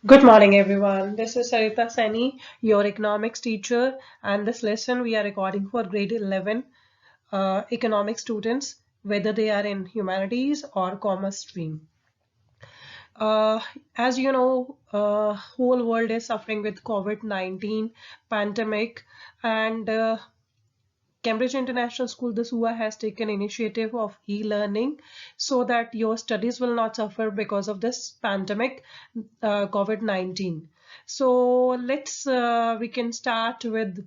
Good morning, everyone. This is Sarita Seni, your economics teacher, and this lesson we are recording for grade 11 economics students, whether they are in humanities or commerce stream. Uh, as you know, whole world is suffering with COVID-19 pandemic, and Cambridge International School, the SUA, has taken initiative of e-learning so that your studies will not suffer because of this pandemic, COVID-19. So we can start with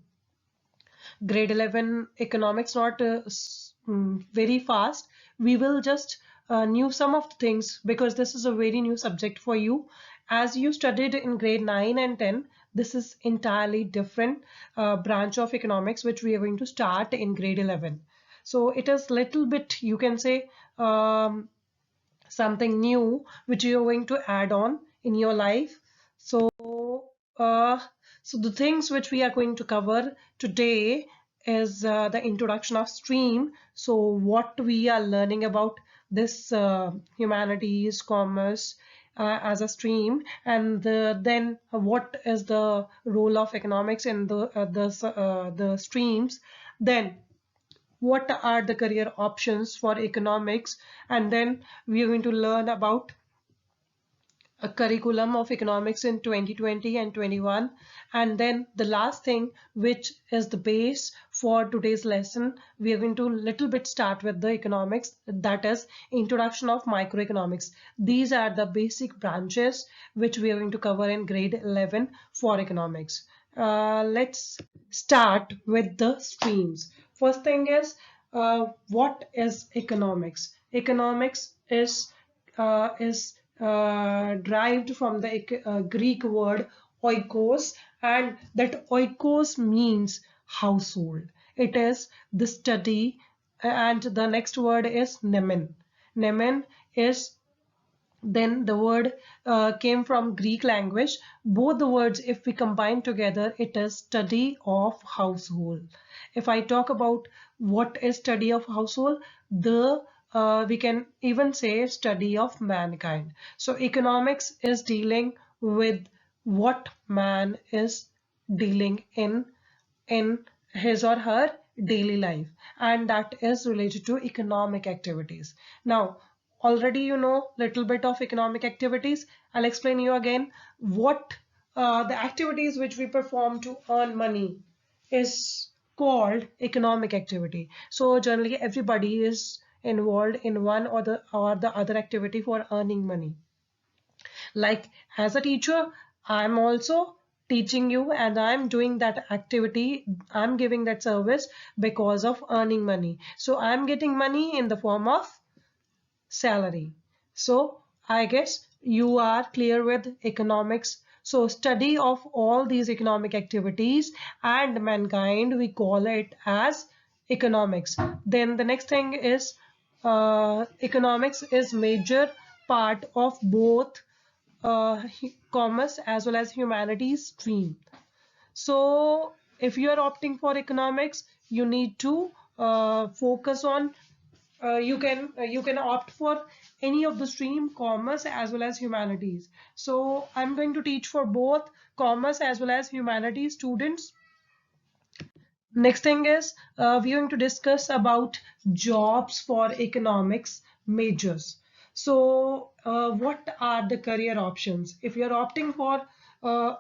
grade 11 economics, not very fast. We will just knew some of the things because this is a very new subject for you. As you studied in grade 9 and 10, this is entirely different branch of economics which we are going to start in grade 11. So it is little bit, you can say, something new which you're going to add on in your life. So, uh, so the things which we are going to cover today is the introduction of stream. So what we are learning about this humanities, commerce as a stream, and then what is the role of economics in the streams. Then what are the career options for economics, and then we are going to learn about a curriculum of economics in 2020 and 21, and then the last thing which is the base for today's lesson, we are going to little bit start with the economics, that is introduction of microeconomics. These are the basic branches which we are going to cover in grade 11 for economics. Let's start with the streams. First thing is, what is economics? Economics is derived from the Greek word oikos, and that oikos means household. It is the study, and the next word is nemen. Nemen is then the word came from Greek language. Both the words, if we combine together, it is study of household. If I talk about what is study of household, the we can even say study of mankind. So economics is dealing with what man is dealing in his or her daily life, and that is related to economic activities. Now already you know little bit of economic activities. I'll explain you again what the activities which we perform to earn money is called economic activity. So generally everybody is involved in one or the other activity for earning money. Like as a teacher, I'm also teaching you and I'm doing that activity. I'm giving that service because of earning money. So I'm getting money in the form of salary. So I guess you are clear with economics. So study of all these economic activities and mankind, we call it as economics. Then the next thing is economics is major part of both commerce as well as humanities stream. So if you are opting for economics, you need to focus on you can opt for any of the stream, commerce as well as humanities. So I'm going to teach for both commerce as well as humanities students. Next thing is we're going to discuss about jobs for economics majors. So what are the career options? If you're opting for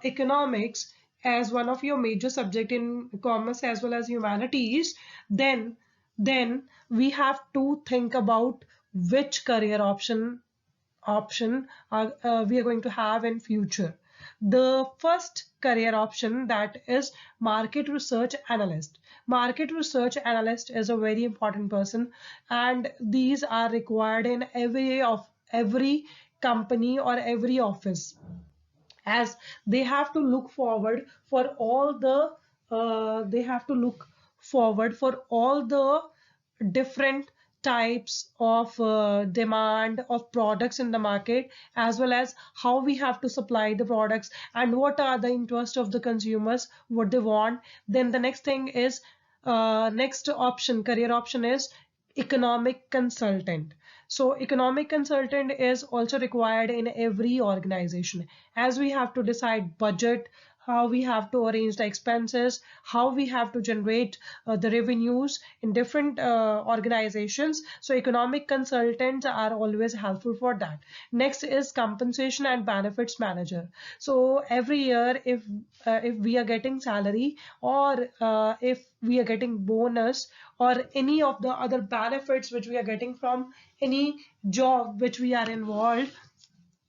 economics as one of your major subject in commerce as well as humanities, then then we have to think about which career option we are going to have in future. The first career option, that is market research analyst. Market research analyst is a very important person, and these are required in every company or every office, as they have to look forward for all the they have to look forward for all the different types of demand of products in the market, as well as how we have to supply the products and what are the interest of the consumers, what they want. Then the next thing is next option, career option is economic consultant. So economic consultant is also required in every organization, as we have to decide budget, how we have to arrange the expenses, how we have to generate the revenues in different organizations. So economic consultants are always helpful for that. Next is compensation and benefits manager. So every year, if we are getting salary, or if we are getting bonus, or any of the other benefits which we are getting from any job which we are involved,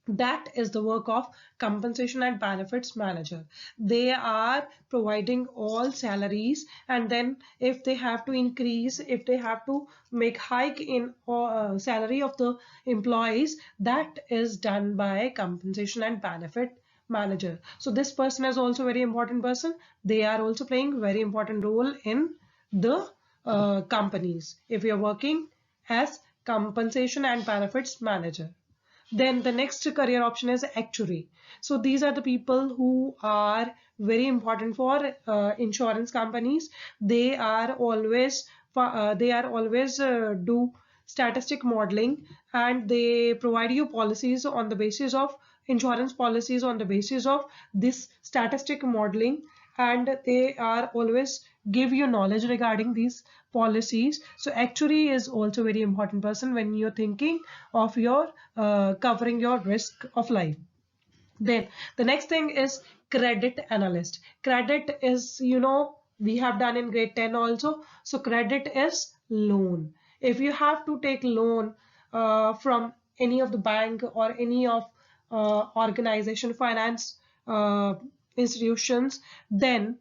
that is the work of compensation and benefits manager. They are providing all salaries, and then if they have to increase, if they have to make hike in salary of the employees, that is done by compensation and benefit manager. So this person is also very important person. They are also playing very important role in the companies if you are working as compensation and benefits manager. Then the next career option is actuary. So these are the people who are very important for insurance companies. They are always do statistic modeling, and they provide you policies on the basis of insurance policies on the basis of this statistic modeling, and they are always give you knowledge regarding these policies. So actuary is also very important person when you're thinking of your covering your risk of life. Then the next thing is credit analyst. Credit is, we have done in grade 10 also. So credit is loan. If you have to take loan from any of the bank or any of organization, finance uh, institutions, then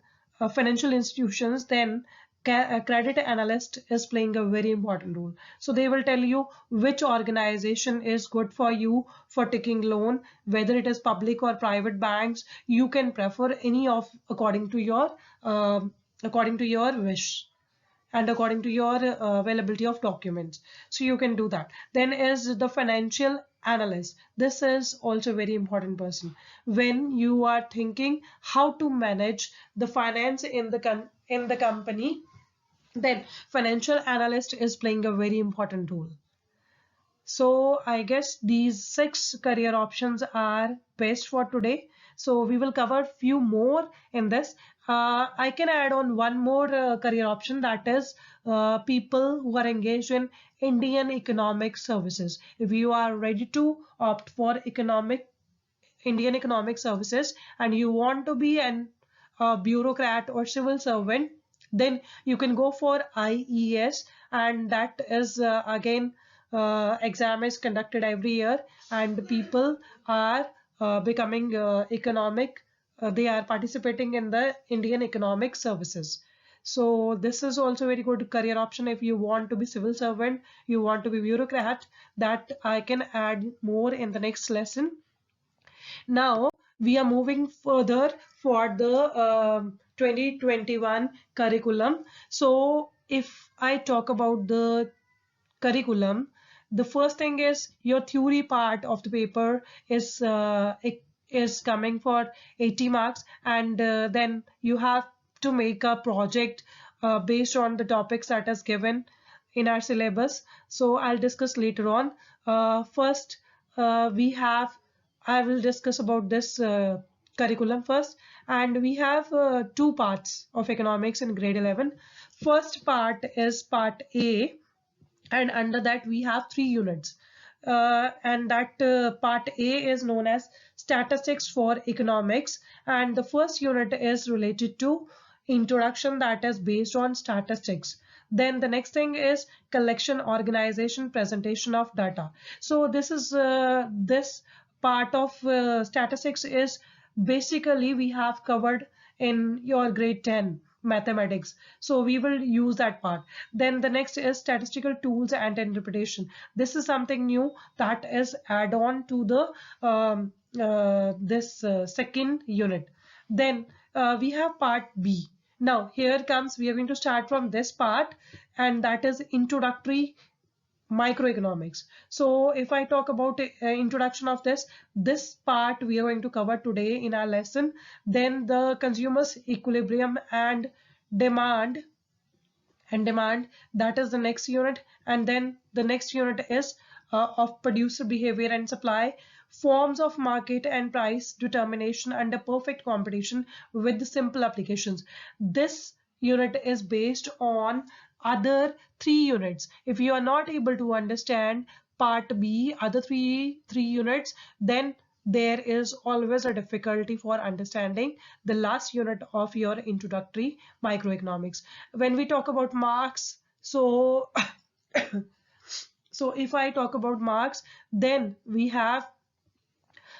financial institutions, then a credit analyst is playing a very important role. So they will tell you which organization is good for you for taking loan, whether it is public or private banks. You can prefer any of according to your wish and according to your availability of documents. So you can do that. Then is the financial analyst. This is also a very important person when you are thinking how to manage the finance in the company. Then financial analyst is playing a very important role. So I guess these 6 career options are best for today. So we will cover few more in this. I can add on one more career option, that is people who are engaged in Indian economic services. If you are ready to opt for Indian economic services and you want to be an bureaucrat or civil servant, then you can go for IES, and that is again exam is conducted every year, and people are becoming economic. They are participating in the Indian economic services. So this is also very good career option if you want to be civil servant, you want to be bureaucrat. That I can add more in the next lesson. Now we are moving further for the 2021 curriculum. So if I talk about the curriculum, the first thing is your theory part of the paper is coming for 80 marks, and then you have to make a project based on the topics that is given in our syllabus. So I'll discuss later on. First, we have I will discuss about this curriculum first, and we have 2 parts of economics in grade 11. First part is part A, and under that we have 3 units, and that part A is known as statistics for economics, and the first unit is related to introduction, that is based on statistics. Then the next thing is collection, organization, presentation of data. So this part of statistics is basically we have covered in your grade 10 mathematics, so we will use that part. Then the next is statistical tools and interpretation. This is something new that is add on to the this second unit. Then we have part B. Now here comes, we are going to start from this part, and that is introductory microeconomics. So if I talk about introduction of this part we are going to cover today in our lesson. Then the consumers equilibrium and demand, that is the next unit. And then the next unit is of producer behavior and supply, forms of market and price determination under perfect competition with simple applications. This unit is based on other three units. If you are not able to understand part B, other three units, then there is always a difficulty for understanding the last unit of your introductory microeconomics. When we talk about marks, so so if I talk about marks, then we have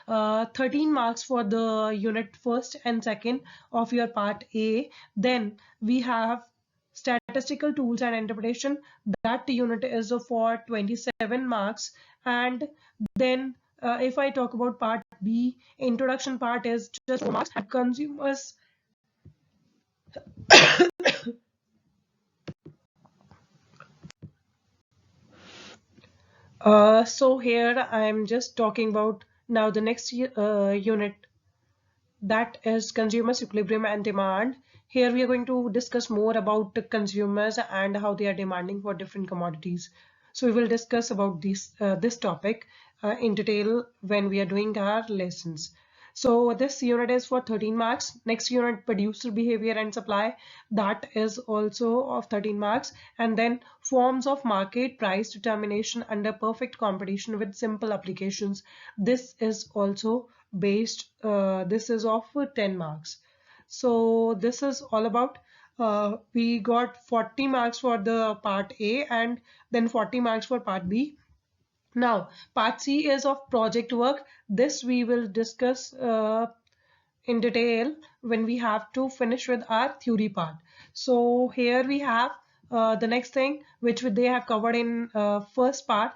13 marks for the unit first and second of your part A. Then we have statistical tools and interpretation. That unit is for 27 marks. And then if I talk about part B, introduction part is just 4 marks. Consumers so here I'm just talking about now the next unit, that is consumers, equilibrium and demand. Here we are going to discuss more about the consumers and how they are demanding for different commodities. So we will discuss about this topic in detail when we are doing our lessons. So this unit is for 13 marks. Next unit, producer behavior and supply, that is also of 13 marks. And then forms of market price determination under perfect competition with simple applications. This is also based, this is of 10 marks. So this is all about, we got 40 marks for the part A and then 40 marks for part B. Now, part C is of project work. This we will discuss in detail when we have to finish with our theory part. So here we have the next thing which they have covered in first part,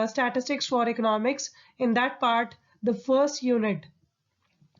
statistics for economics. In that part, the first unit,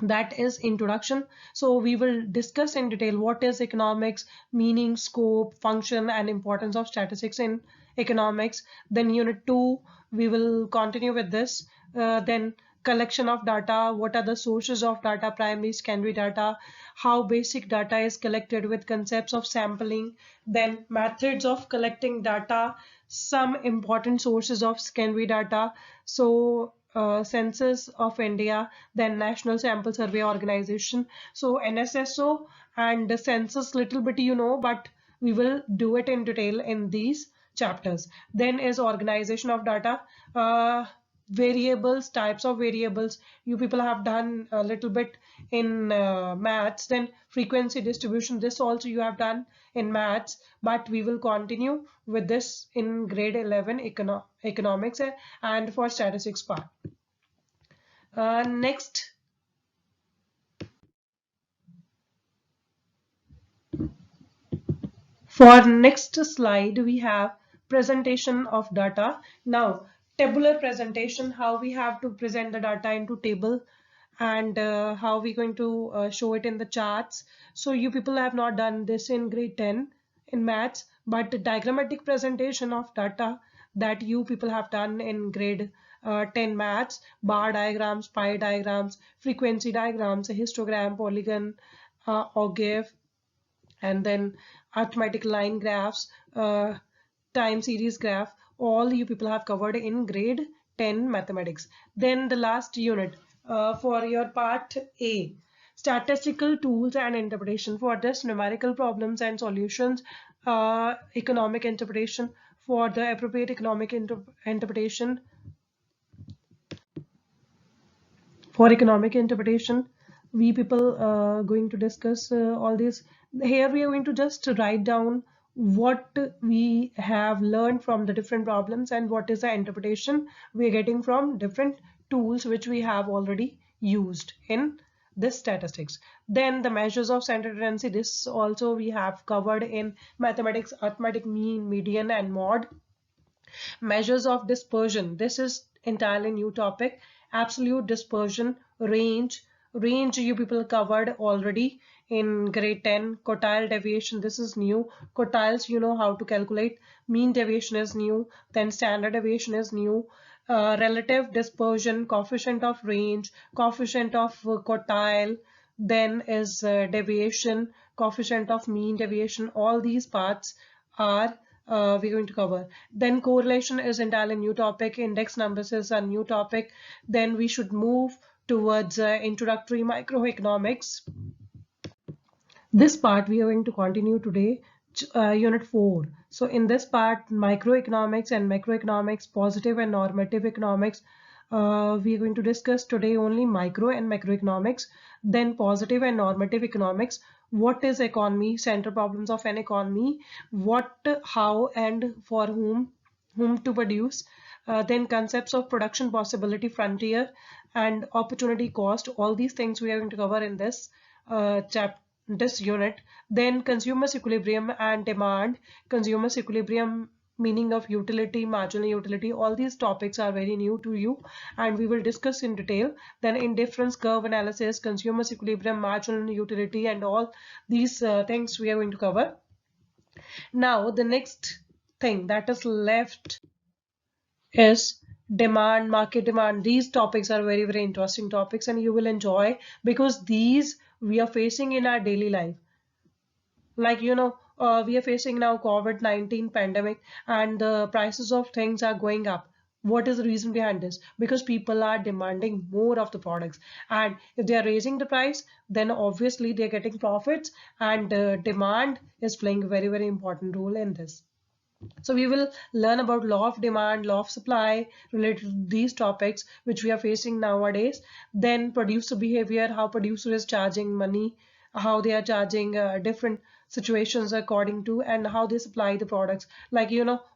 that is introduction. So we will discuss in detail what is economics, meaning, scope, function and importance of statistics in economics. Then unit 2, we will continue with this. Then collection of data, what are the sources of data, primary, secondary data, how basic data is collected with concepts of sampling, then methods of collecting data, some important sources of secondary data. So Census of India, then National Sample Survey Organization. So NSSO and the census little bit you know, but we will do it in detail in these chapters. Then is organization of data, variables, types of variables. You people have done a little bit in maths. Then frequency distribution, this also you have done in maths, but we will continue with this in grade 11 economics and for statistics part. Next, for next slide, we have presentation of data. Now, tabular presentation, how we have to present the data into table and how we going to show it in the charts. So you people have not done this in grade 10 in maths, but the diagrammatic presentation of data that you people have done in grade 10 maths, bar diagrams, pie diagrams, frequency diagrams, a histogram, polygon, ogive, and then arithmetic line graphs, time series graph, all you people have covered in grade 10 mathematics. Then the last unit for your part A, statistical tools and interpretation. For this, numerical problems and solutions, economic interpretation. For the appropriate economic interpretation, for economic interpretation, we people going to discuss all this. Here we are going to just write down what we have learned from the different problems and what is the interpretation we are getting from different tools which we have already used in this statistics. Then the measures of central tendency, this also we have covered in mathematics, arithmetic mean, median and mode. Measures of dispersion, this is entirely new topic. Absolute dispersion, range you people covered already in grade 10. Quartile deviation, this is new. Quartiles you know how to calculate. Mean deviation is new. Then standard deviation is new. Relative dispersion, coefficient of range, coefficient of quartile, then is deviation, coefficient of mean deviation. All these parts are we're going to cover. Then correlation is entirely a new topic. Index numbers is a new topic. Then we should move towards introductory microeconomics. This part we are going to continue today, unit 4. So in this part, microeconomics and macroeconomics, positive and normative economics, we are going to discuss today only micro and macroeconomics, then positive and normative economics. What is economy, central problems of an economy, what, how, and for whom to produce. Then concepts of production possibility, frontier, and opportunity cost. All these things we are going to cover in this this unit. Then consumers equilibrium and demand. Consumers equilibrium, meaning of utility, marginal utility. All these topics are very new to you and we will discuss in detail. Then indifference curve analysis, consumers equilibrium, marginal utility, and all these things we are going to cover. Now the next thing that is left is demand, market demand. These topics are very interesting topics and you will enjoy, because these we are facing in our daily life. Like, we are facing now COVID-19 pandemic and the prices of things are going up. What is the reason behind this? Because people are demanding more of the products, and if they are raising the price, then obviously they're getting profits, and demand is playing a very important role in this. So we will learn about law of demand, law of supply related to these topics which we are facing nowadays. Then producer behavior, how producer is charging money, how they are charging different situations according to, and how they supply the products. Like,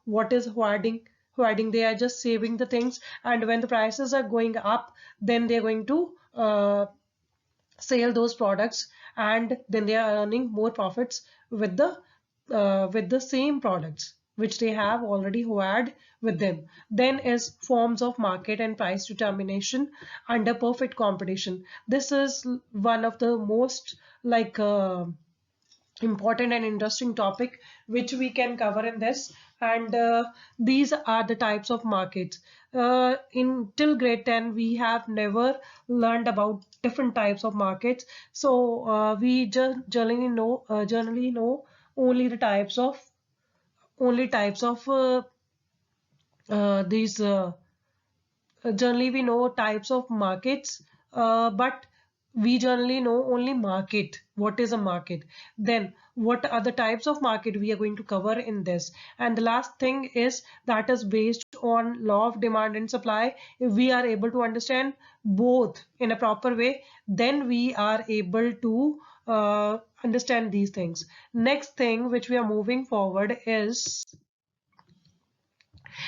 what is hoarding? Hoarding, they are just saving the things, and when the prices are going up, then they're going to sell those products, and then they are earning more profits with the same products which they have already hoard with them. Then is forms of market and price determination under perfect competition. This is one of the most important and interesting topic which we can cover in this. And these are the types of markets. In till grade 10 we have never learned about different types of markets, so we just generally know only the types of these generally we know types of markets, but we generally know only market. What is a market? Then what are the types of market we are going to cover in this? And the last thing is that is based on law of demand and supply. If we are able to understand both in a proper way, then we are able to understand these things. Next thing which we are moving forward is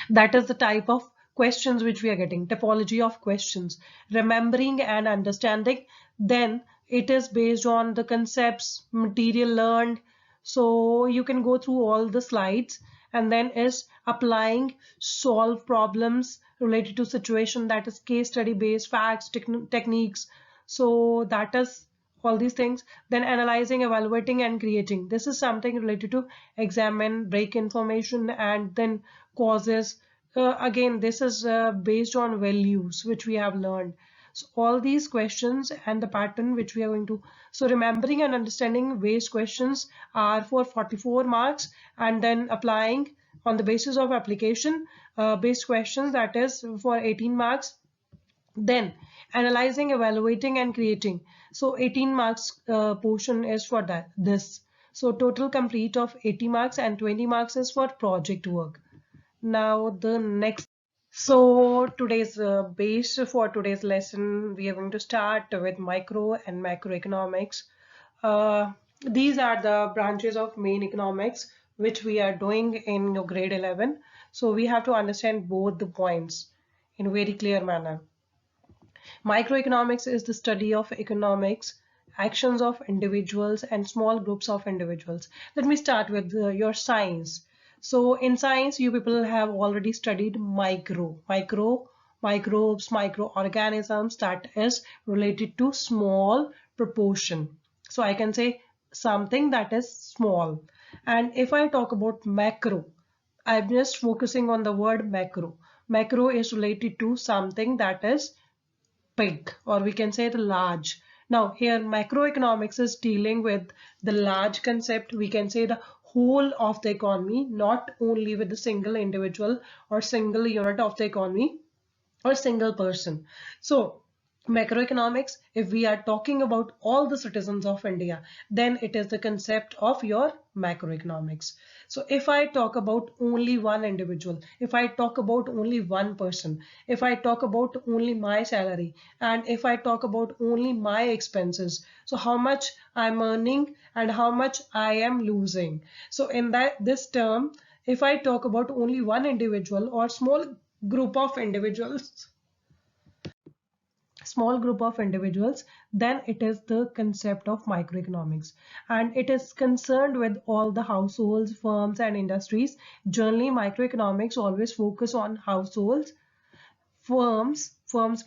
that is the type of questions which we are getting, typology of questions, remembering and understanding. Then it is based on the concepts, material learned. So you can go through all the slides. And then is applying, solve problems related to situation, that is case study based, facts, techniques. So that is all these things. Then analyzing, evaluating, and creating. This is something related to examine, break information, and then causes. Again, this is based on values which we have learned. So all these questions and the pattern which we are going to, so remembering and understanding based questions are for 44 marks, and then applying on the basis of application based questions, that is for 18 marks. Then analyzing, evaluating, and creating, so 18 marks portion is for this. So total complete of 80 marks, and 20 marks is for project work. Now the next, so today's base for today's lesson, we are going to start with micro and macroeconomics. These are the branches of main economics which we are doing in your grade 11. So we have to understand both the points in a very clear manner. Microeconomics is the study of economics, actions of individuals and small groups of individuals. Let me start with your science. So in science, you people have already studied microbes, microorganisms, that is related to small proportion. So I can say something that is small. And if I talk about macro, I'm just focusing on the word macro. Macro is related to something that is big, or we can say the large. Now here macroeconomics is dealing with the large concept, we can say the whole of the economy, not only with the single individual or single unit of the economy or single person. So macroeconomics, if we are talking about all the citizens of India, then it is the concept of your macroeconomics. So if I talk about only one individual, if I talk about only one person, if I talk about only my salary, and if I talk about only my expenses, so how much I'm earning and how much I am losing. So in that this term, if I talk about only one individual or group of individuals small group of individuals, then it is the concept of microeconomics, and it is concerned with all the households, firms and industries. Generally microeconomics always focus on households, firms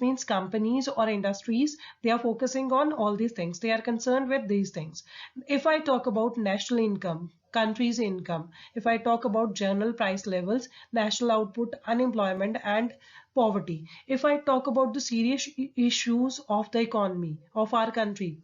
means companies or industries. They are focusing on all these things, they are concerned with these things. If I talk about national income, country's income, if I talk about general price levels, national output, unemployment and poverty, if I talk about the serious issues of the economy of our country,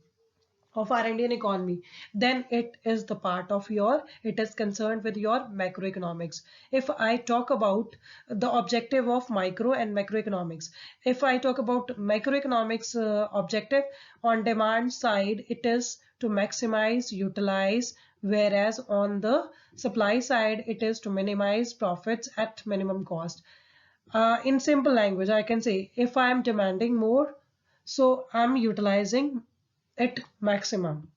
of our Indian economy, then it is the part of your, it is concerned with your macroeconomics. If I talk about the objective of micro and macroeconomics, if I talk about macroeconomics objective, on demand side, it is to maximize, utilize, whereas on the supply side, it is to minimize profits at minimum cost. In simple language, I can say if I am demanding more, so I'm utilizing it maximum.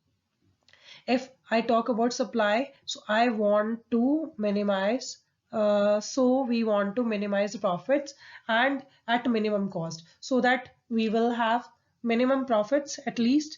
If I talk about supply, so I want to minimize, so we want to minimize the profits and at minimum cost, so that we will have minimum profits at least,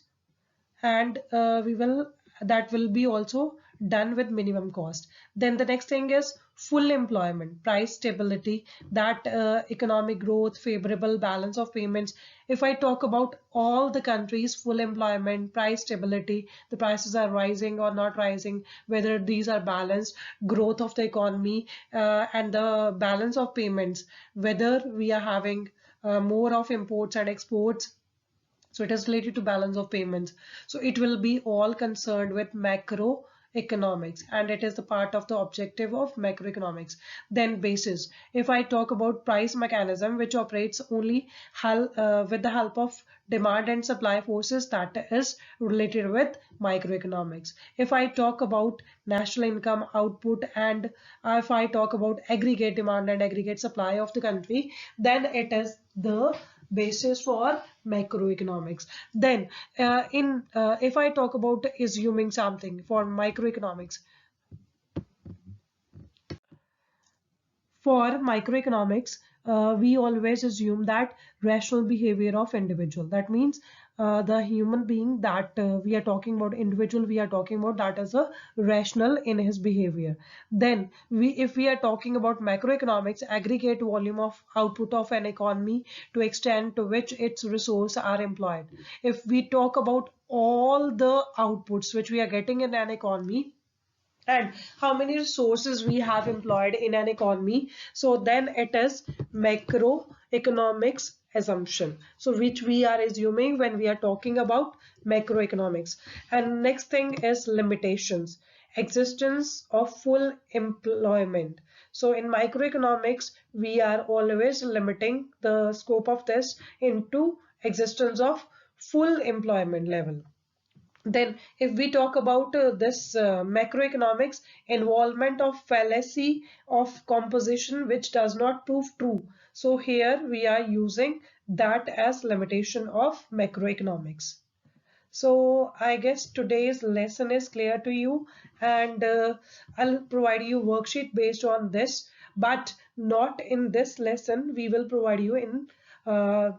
and we will, that will be also done with minimum cost. Then the next thing is full employment, price stability, that economic growth, favorable balance of payments. If I talk about all the countries, full employment, price stability, the prices are rising or not rising, whether these are balanced, growth of the economy, and the balance of payments, whether we are having more of imports and exports, so it is related to balance of payments. So it will be all concerned with macroeconomics, and it is the part of the objective of macroeconomics. Then basis. If I talk about price mechanism, which operates only with the help of demand and supply forces, that is related with microeconomics. If I talk about national income output, and if I talk about aggregate demand and aggregate supply of the country, then it is the basis for macroeconomics. Then in if I talk about assuming something for microeconomics, for microeconomics, we always assume that rational behavior of individual. That means the human being that we are talking about, individual we are talking about, that is a rational in his behavior. Then if we are talking about macroeconomics, aggregate volume of output of an economy to extent to which its resources are employed. If we talk about all the outputs which we are getting in an economy, and how many resources we have employed in an economy, so then it is macroeconomics assumption, so which we are assuming when we are talking about macroeconomics. And next thing is limitations, existence of full employment. So in microeconomics we are always limiting the scope of this into existence of full employment level. Then if we talk about this macroeconomics, involvement of fallacy of composition which does not prove true, so here we are using that as limitation of macroeconomics. So I guess today's lesson is clear to you, and I'll provide you worksheet based on this, but not in this lesson. We will provide you in uh,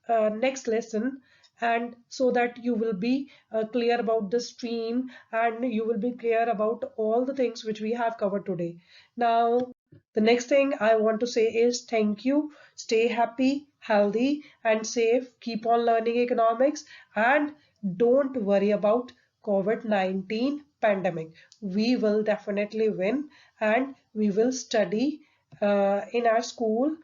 next lesson, and so that you will be clear about the stream, and you will be clear about all the things which we have covered today. Now, the next thing I want to say is thank you. Stay happy, healthy, and safe. Keep on learning economics, and don't worry about COVID-19 pandemic. We will definitely win, and we will study in our school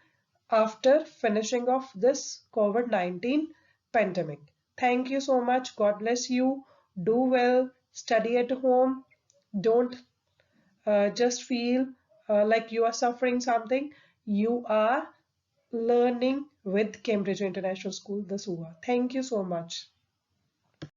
after finishing off this COVID-19 pandemic. Thank you so much. God bless you. Do well. Study at home. Don't just feel like you are suffering something, you are learning with Cambridge International School, the SUA. Thank you so much.